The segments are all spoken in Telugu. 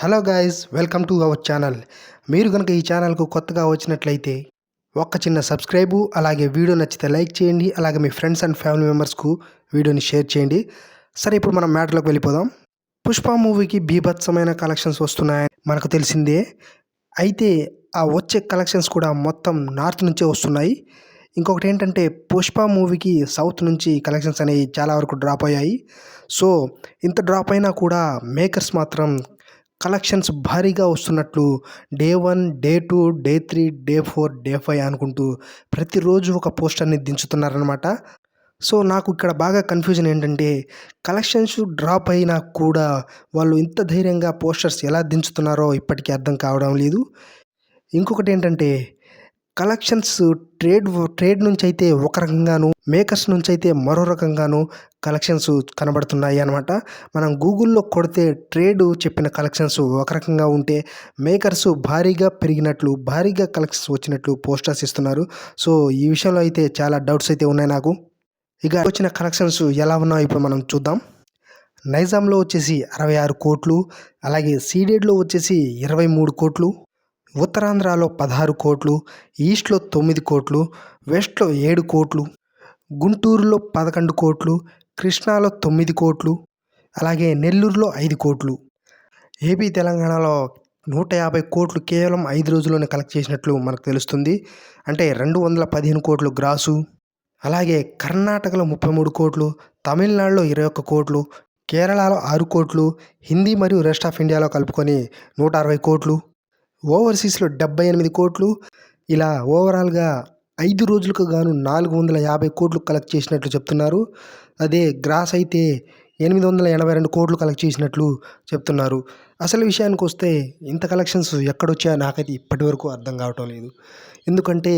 Hello guys, welcome to our channel. మీరు కనుక ఈ ఛానల్కు కొత్తగా వచ్చినట్లయితే ఒక్క చిన్న సబ్స్క్రైబు, అలాగే వీడియో నచ్చితే లైక్ చేయండి. అలాగే మీ ఫ్రెండ్స్ అండ్ ఫ్యామిలీ మెంబర్స్కు వీడియోని షేర్ చేయండి. సరే, ఇప్పుడు మనం మ్యాటర్లోకి వెళ్ళిపోదాం. పుష్ప మూవీకి బీభత్సమైన కలెక్షన్స్ వస్తున్నాయని మనకు తెలిసిందే. అయితే ఆ వచ్చే కలెక్షన్స్ కూడా మొత్తం నార్త్ నుంచే వస్తున్నాయి. ఇంకొకటి ఏంటంటే, పుష్ప మూవీకి సౌత్ నుంచి కలెక్షన్స్ అనేవి చాలా వరకు డ్రాప్ అయ్యాయి. సో ఇంత డ్రాప్ అయినా కూడా మేకర్స్ మాత్రం కలెక్షన్స్ భారీగా వస్తున్నట్లు day 1, day 2, day 3, day 4, day 5 అనుకుంటూ ప్రతిరోజు ఒక పోస్టర్ని దించుతున్నారనమాట. సో నాకు ఇక్కడ బాగా కన్ఫ్యూజన్ ఏంటంటే, కలెక్షన్స్ డ్రాప్ అయినా కూడా వాళ్ళు ఇంత ధైర్యంగా పోస్టర్స్ ఎలా దించుతున్నారో ఇప్పటికీ అర్థం కావడం లేదు. ఇంకొకటి ఏంటంటే, కలెక్షన్స్ ట్రేడ్ నుంచి అయితే ఒక రకంగాను, మేకర్స్ నుంచి అయితే మరో రకంగాను కలెక్షన్స్ కనబడుతున్నాయి అనమాట. మనం గూగుల్లో కొడితే ట్రేడ్ చెప్పిన కలెక్షన్స్ ఒక రకంగా ఉంటే, మేకర్స్ భారీగా పెరిగినట్లు, భారీగా కలెక్షన్స్ వచ్చినట్లు పోస్టర్స్ ఇస్తున్నారు. సో ఈ విషయంలో అయితే చాలా డౌట్స్ అయితే ఉన్నాయి నాకు. ఇక వచ్చిన కలెక్షన్స్ ఎలా ఉన్నాయో ఇప్పుడు మనం చూద్దాం. నైజాంలో వచ్చేసి 66 కోట్లు, అలాగే సీడెడ్లో వచ్చేసి 23 కోట్లు, ఉత్తరాంధ్రలో 16 కోట్లు, ఈస్ట్లో 9 కోట్లు, వెస్ట్లో 7 కోట్లు, గుంటూరులో 11 కోట్లు, కృష్ణాలో 9 కోట్లు, అలాగే నెల్లూరులో 5 కోట్లు. ఏపీ తెలంగాణలో 150 కోట్లు కేవలం 5 రోజుల్లోనే కలెక్ట్ చేసినట్లు మనకు తెలుస్తుంది. అంటే 215 కోట్లు గ్రాసు. అలాగే కర్ణాటకలో 33 కోట్లు, తమిళనాడులో 21 కోట్లు, కేరళలో 6 కోట్లు, హిందీ మరియు రెస్ట్ ఆఫ్ ఇండియాలో కలుపుకొని 160 కోట్లు, ఓవర్సీస్లో 78 కోట్లు. ఇలా ఓవరాల్గా 5 రోజులకు గాను 450 కోట్లు కలెక్ట్ చేసినట్లు చెప్తున్నారు. అదే గ్రాస్ అయితే 882 కోట్లు కలెక్ట్ చేసినట్లు చెప్తున్నారు. అసలు విషయానికి వస్తే ఇంత కలెక్షన్స్ ఎక్కడొచ్చాయో నాకైతే ఇప్పటి వరకు అర్థం కావటం లేదు. ఎందుకంటే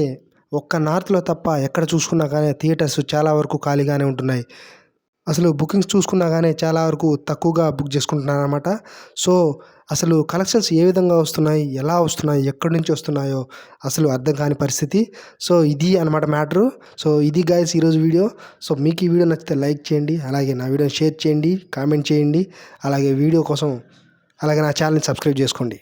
ఒక్క నార్త్లో తప్ప ఎక్కడ చూసుకున్నా కానీ థియేటర్స్ చాలా వరకు ఖాళీగానే ఉంటున్నాయి. అసలు బుకింగ్స్ చూసుకున్నా కానీ చాలా వరకు తక్కువగా బుక్ చేసుకుంటున్నారు అనమాట. సో అసలు కలెక్షన్స్ ఏ విధంగా వస్తున్నాయి, ఎలా వస్తున్నాయి, ఎక్కడి నుంచి వస్తున్నాయో అసలు అర్థం కాని పరిస్థితి. సో ఇది అనమాట మ్యాటరు. సో ఇది గైస్ ఈరోజు వీడియో. సో మీకు ఈ వీడియో నచ్చితే లైక్ చేయండి, అలాగే నా వీడియోని షేర్ చేయండి, కామెంట్ చేయండి, అలాగే వీడియో కోసం అలాగే నా ఛానల్ని సబ్స్క్రైబ్ చేసుకోండి.